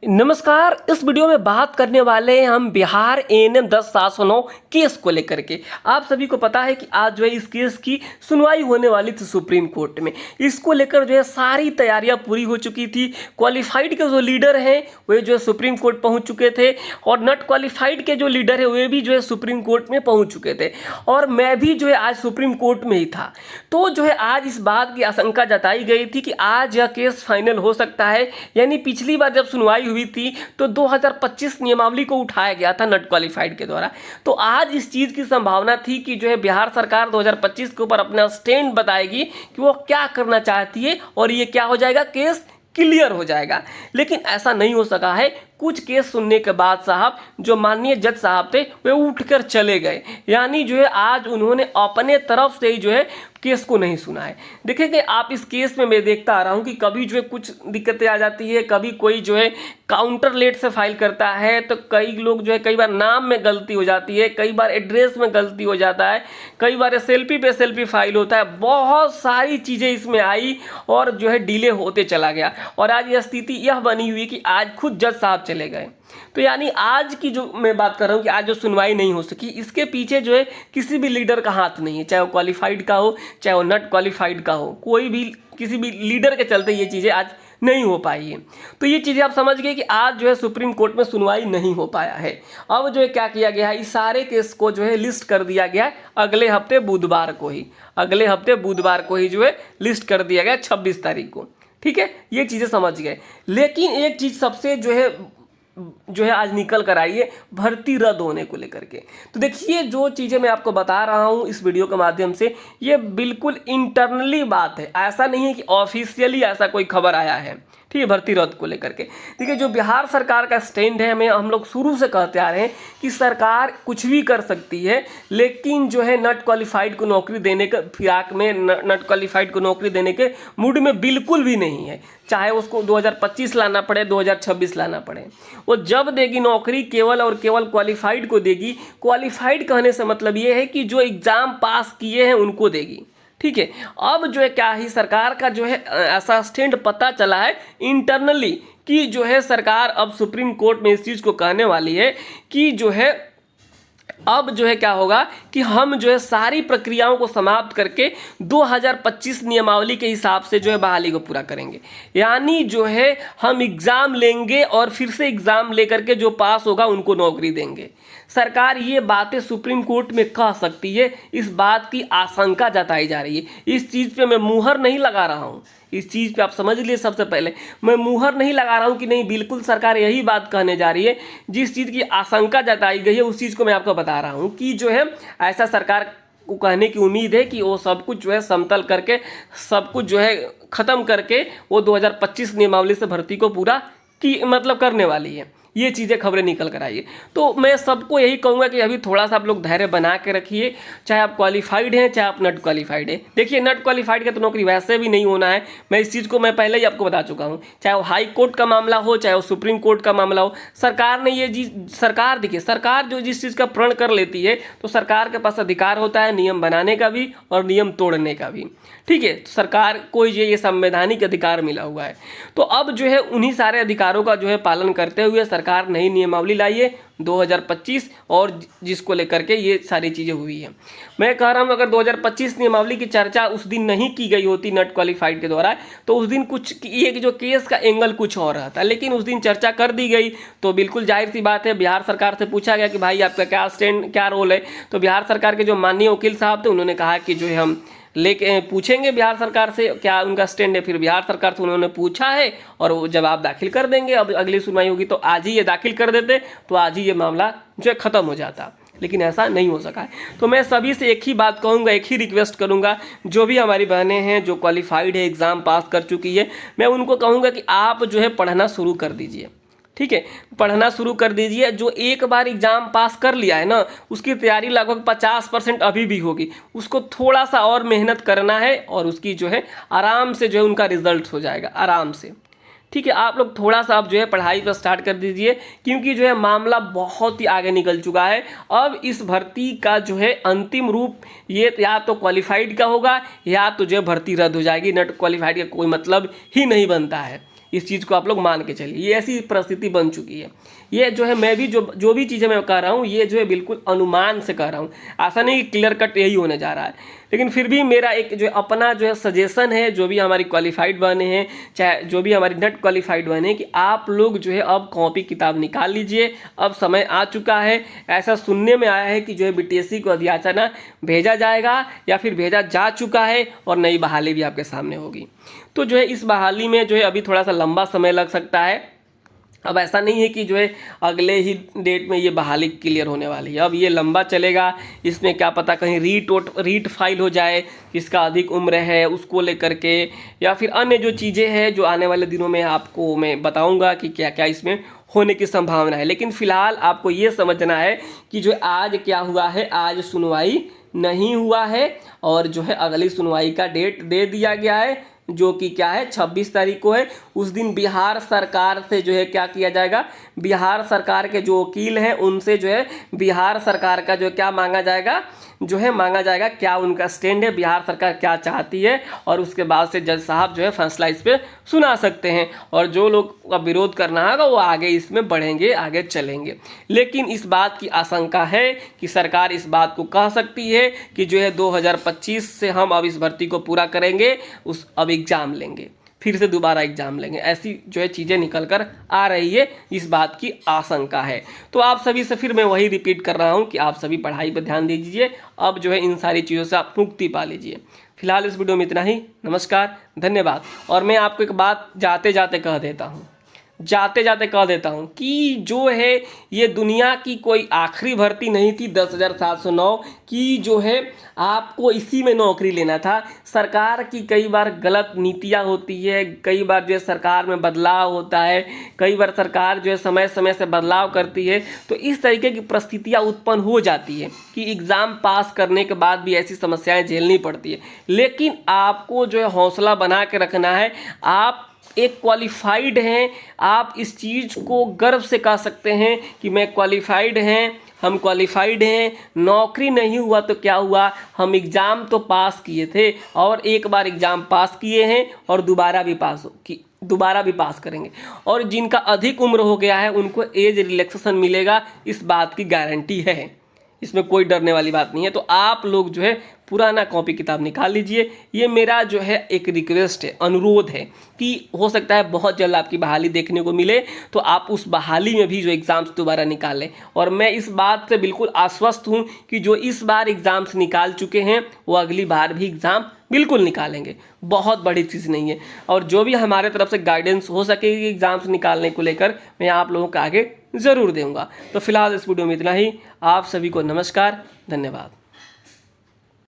नमस्कार। इस वीडियो में बात करने वाले हैं हम बिहार एएनएम 10/709 केस को लेकर के। आप सभी को पता है कि आज जो है इस केस की सुनवाई होने वाली थी सुप्रीम कोर्ट में। इसको लेकर जो है सारी तैयारियां पूरी हो चुकी थी। क्वालिफाइड के जो लीडर हैं वे जो है सुप्रीम कोर्ट पहुंच चुके थे और नॉट क्वालिफाइड के जो लीडर है वे भी जो है सुप्रीम कोर्ट में पहुँच चुके थे और मैं भी जो है आज सुप्रीम कोर्ट में ही था। तो जो है आज इस बात की आशंका जताई गई थी कि आज यह केस फाइनल हो सकता है। यानी पिछली बार जब सुनवाई हुई थी तो 2025 नियमावली को उठाया गया था नॉट क्वालिफाइड के द्वारा। तो आज इस चीज़ की संभावना थी कि जो है बिहार सरकार 2025 के ऊपर अपना स्टैंड बताएगी कि वो क्या करना चाहती है और ये क्या हो जाएगा, केस क्लियर हो जाएगा। लेकिन ऐसा नहीं हो सका है। कुछ केस सुनने के बाद साहब जो माननीय जज साहब थे वे उठकर चले गए। यानी जो है आज उन्होंने अपने तरफ से ही जो है केस को नहीं सुना है। देखेंगे आप इस केस में मैं देखता आ रहा हूँ कि कभी जो है कुछ दिक्कतें आ जाती है, कभी कोई जो है काउंटर लेट से फाइल करता है तो कई लोग जो है कई बार नाम में गलती हो जाती है, कई बार एड्रेस में गलती हो जाता है, कई बार सेल्फी पे सेल्फी फाइल होता है। बहुत सारी चीज़ें इसमें आई और जो है डिले होते चला गया और आज यह स्थिति यह बनी हुई कि आज खुद जज साहब चले गए। तो यानी आज की जो मैं बात कर रहा हूँ कि आज जो सुनवाई नहीं हो सकी, इसके पीछे जो है किसी भी लीडर का हाथ नहीं है, चाहे वो क्वालिफाइड का हो चाहे वो नॉट क्वालिफाइड का हो। कोई भी किसी भी लीडर के चलते ये चीज़ें आज नहीं हो पाई है। तो ये चीज़ें आप समझ गए कि आज जो है सुप्रीम कोर्ट में सुनवाई नहीं हो पाया है। अब जो है क्या किया गया है, इस सारे केस को जो है लिस्ट कर दिया गया है अगले हफ्ते बुधवार को ही जो है लिस्ट कर दिया गया 26 तारीख को। ठीक है, ये चीज़ें समझ गए। लेकिन एक चीज़ सबसे जो है आज निकल कर आई है, भर्ती रद्द होने को लेकर के। तो देखिए जो चीज़ें मैं आपको बता रहा हूँ इस वीडियो के माध्यम से, ये बिल्कुल इंटरनली बात है। ऐसा नहीं है कि ऑफिशियली ऐसा कोई खबर आया है, ठीक है, भर्ती रद्द को लेकर के। देखिए जो बिहार सरकार का स्टैंड है, हम लोग शुरू से कहते आ रहे हैं कि सरकार कुछ भी कर सकती है, लेकिन जो है नॉट क्वालिफाइड को नौकरी देने के फिराक में, नॉट क्वालिफाइड को नौकरी देने के मूड में बिल्कुल भी नहीं है। चाहे उसको 2025 लाना पड़े, 2026 लाना पड़े, वो जब देगी नौकरी केवल और केवल क्वालिफाइड को देगी। क्वालिफाइड कहने से मतलब ये है कि जो एग्ज़ाम पास किए हैं उनको देगी। ठीक है, अब जो है क्या ही सरकार का जो है ऐसा स्टैंड पता चला है इंटरनली कि जो है सरकार अब सुप्रीम कोर्ट में इस चीज़ को कहने वाली है कि जो है अब जो है क्या होगा कि हम जो है सारी प्रक्रियाओं को समाप्त करके 2025 नियमावली के हिसाब से जो है बहाली को पूरा करेंगे। यानी जो है हम एग्ज़ाम लेंगे और फिर से एग्ज़ाम लेकर के जो पास होगा उनको नौकरी देंगे। सरकार ये बातें सुप्रीम कोर्ट में कह सकती है, इस बात की आशंका जताई जा रही है। इस चीज़ पे मैं मुहर नहीं लगा रहा हूँ, इस चीज़ पे आप समझ लिए। सबसे पहले मैं मुहर नहीं लगा रहा हूँ कि नहीं, बिल्कुल सरकार यही बात कहने जा रही है। जिस चीज़ की आशंका जताई गई है उस चीज़ को मैं आपको बता रहा हूँ कि जो है ऐसा सरकार को कहने की उम्मीद है कि वो सब कुछ जो है समतल करके, सब कुछ जो है ख़त्म करके वो 2025 नियमावली से भर्ती को पूरा की मतलब करने वाली है। ये चीज़ें खबरें निकल कर आई है। तो मैं सबको यही कहूँगा कि अभी थोड़ा सा आप लोग धैर्य बना के रखिए, चाहे आप क्वालिफाइड हैं चाहे आप नॉट क्वालिफाइड हैं। देखिए नॉट क्वालिफाइड का तो नौकरी वैसे भी नहीं होना है, मैं इस चीज़ को मैं पहले ही आपको बता चुका हूँ। चाहे वो हाई कोर्ट का मामला हो चाहे वो सुप्रीम कोर्ट का मामला हो, सरकार ने ये देखिए सरकार जो जिस चीज़ का प्रण कर लेती है तो सरकार के पास अधिकार होता है नियम बनाने का भी और नियम तोड़ने का भी। ठीक है, तो सरकार को ये संवैधानिक अधिकार मिला हुआ है। तो अब जो है उन्हीं सारे अधिकारों का जो है पालन करते हुए सरकार नई नियमावली लाई है 2025 और जिसको लेकर के ये सारी चीज़ें हुई है। मैं कह रहा हूँ अगर 2025 नियमावली की चर्चा उस दिन नहीं की गई होती नॉट क्वालिफाइड के द्वारा तो उस दिन कुछ ये जो केस का एंगल कुछ और रहता, लेकिन उस दिन चर्चा कर दी गई तो बिल्कुल जाहिर सी बात है बिहार सरकार से पूछा गया कि भाई आपका क्या स्टैंड, क्या रोल है। तो बिहार सरकार के जो माननीय वकील साहब थे उन्होंने कहा कि जो है हम लेके पूछेंगे बिहार सरकार से क्या उनका स्टैंड है। फिर बिहार सरकार से उन्होंने पूछा है और वो जवाब दाखिल कर देंगे। अब अगली सुनवाई होगी तो आज ही ये दाखिल कर देते तो आज ही ये मामला जो है ख़त्म हो जाता, लेकिन ऐसा नहीं हो सका है। तो मैं सभी से एक ही बात कहूँगा, एक ही रिक्वेस्ट करूँगा, जो भी हमारी बहनें हैं जो क्वालिफाइड है, एग्ज़ाम पास कर चुकी है, मैं उनको कहूँगा कि आप जो है पढ़ना शुरू कर दीजिए। ठीक है, पढ़ना शुरू कर दीजिए। जो एक बार एग्ज़ाम पास कर लिया है ना, उसकी तैयारी लगभग 50% अभी भी होगी, उसको थोड़ा सा और मेहनत करना है और उसकी जो है आराम से जो है उनका रिजल्ट हो जाएगा आराम से। ठीक है, आप लोग थोड़ा सा आप जो है पढ़ाई पर स्टार्ट कर दीजिए, क्योंकि जो है मामला बहुत ही आगे निकल चुका है। अब इस भर्ती का जो है अंतिम रूप ये या तो क्वालिफाइड का होगा या तो जो है भर्ती रद्द हो जाएगी। नॉट क्वालिफाइड का कोई मतलब ही नहीं बनता है। इस चीज़ को आप लोग मान के चलिए, ये ऐसी परिस्थिति बन चुकी है। ये जो है मैं भी जो भी चीज़ें मैं कह रहा हूँ ये जो है बिल्कुल अनुमान से कह रहा हूँ, ऐसा नहीं कि क्लियर कट यही होने जा रहा है। लेकिन फिर भी मेरा एक जो अपना जो है सजेशन है, जो भी हमारी क्वालिफाइड बने हैं चाहे जो भी हमारी नॉट क्वालिफाइड बने हैं, कि आप लोग जो है अब कॉपी किताब निकाल लीजिए, अब समय आ चुका है। ऐसा सुनने में आया है कि जो है बीटीएससी को अधियाचना भेजा जाएगा या फिर भेजा जा चुका है और नई बहाली भी आपके सामने होगी। तो जो है इस बहाली में जो है अभी थोड़ा सा लंबा समय लग सकता है। अब ऐसा नहीं है कि जो है अगले ही डेट में ये बहाली क्लियर होने वाली है, अब ये लंबा चलेगा। इसमें क्या पता कहीं रीट फाइल हो जाए, जिसका अधिक उम्र है उसको लेकर के, या फिर अन्य जो चीज़ें हैं जो आने वाले दिनों में आपको मैं बताऊंगा कि क्या क्या इसमें होने की संभावना है। लेकिन फिलहाल आपको ये समझना है कि जो आज क्या हुआ है, आज सुनवाई नहीं हुआ है और जो है अगली सुनवाई का डेट दे दिया गया है, जो कि क्या है 26 तारीख को है। उस दिन बिहार सरकार से जो है क्या किया जाएगा, बिहार सरकार के जो वकील हैं उनसे जो है बिहार सरकार का जो क्या मांगा जाएगा, जो है मांगा जाएगा क्या उनका स्टैंड है, बिहार सरकार क्या चाहती है, और उसके बाद से जज साहब जो है फैसला इस पर सुना सकते हैं। और जो लोग का विरोध करना होगा वो आगे इसमें बढ़ेंगे, आगे चलेंगे। लेकिन इस बात की आशंका है कि सरकार इस बात को कह सकती है कि जो है 2025 से हम अब इस भर्ती को पूरा करेंगे, अब एग्ज़ाम लेंगे, फिर से दोबारा एग्जाम लेंगे, ऐसी जो है चीज़ें निकल कर आ रही है, इस बात की आशंका है। तो आप सभी से फिर मैं वही रिपीट कर रहा हूँ कि आप सभी पढ़ाई पर ध्यान दीजिए, अब जो है इन सारी चीज़ों से आप मुक्ति पा लीजिए। फिलहाल इस वीडियो में इतना ही, नमस्कार, धन्यवाद। और मैं आपको एक बात जाते जाते कह देता हूँ कि जो है ये दुनिया की कोई आखिरी भर्ती नहीं थी 10,709 की, जो है आपको इसी में नौकरी लेना था। सरकार की कई बार गलत नीतियाँ होती है, कई बार जो है सरकार में बदलाव होता है, कई बार सरकार जो है समय समय से बदलाव करती है, तो इस तरीके की परिस्थितियाँ उत्पन्न हो जाती है कि एग्ज़ाम पास करने के बाद भी ऐसी समस्याएं झेलनी पड़ती है। लेकिन आपको जो है हौसला बना के रखना है, आप एक क्वालिफाइड हैं, आप इस चीज़ को गर्व से कह सकते हैं कि मैं क्वालिफाइड हैं, हम क्वालिफाइड हैं। नौकरी नहीं हुआ तो क्या हुआ, हम एग्ज़ाम तो पास किए थे और एक बार एग्ज़ाम पास किए हैं और दोबारा भी पास करेंगे। और जिनका अधिक उम्र हो गया है उनको एज रिलैक्सेशन मिलेगा, इस बात की गारंटी है, इसमें कोई डरने वाली बात नहीं है। तो आप लोग जो है पुराना कॉपी किताब निकाल लीजिए। ये मेरा जो है एक रिक्वेस्ट है, अनुरोध है कि हो सकता है बहुत जल्द आपकी बहाली देखने को मिले, तो आप उस बहाली में भी जो एग्ज़ाम्स दोबारा निकालें। और मैं इस बात से बिल्कुल आश्वस्त हूँ कि जो इस बार एग्ज़ाम्स निकाल चुके हैं वो अगली बार भी एग्ज़ाम बिल्कुल निकालेंगे, बहुत बड़ी चीज़ नहीं है। और जो भी हमारे तरफ से गाइडेंस हो सकेगी एग्ज़ाम्स निकालने को लेकर, मैं आप लोगों को आगे ज़रूर दूंगा। तो फिलहाल इस वीडियो में इतना ही, आप सभी को नमस्कार, धन्यवाद।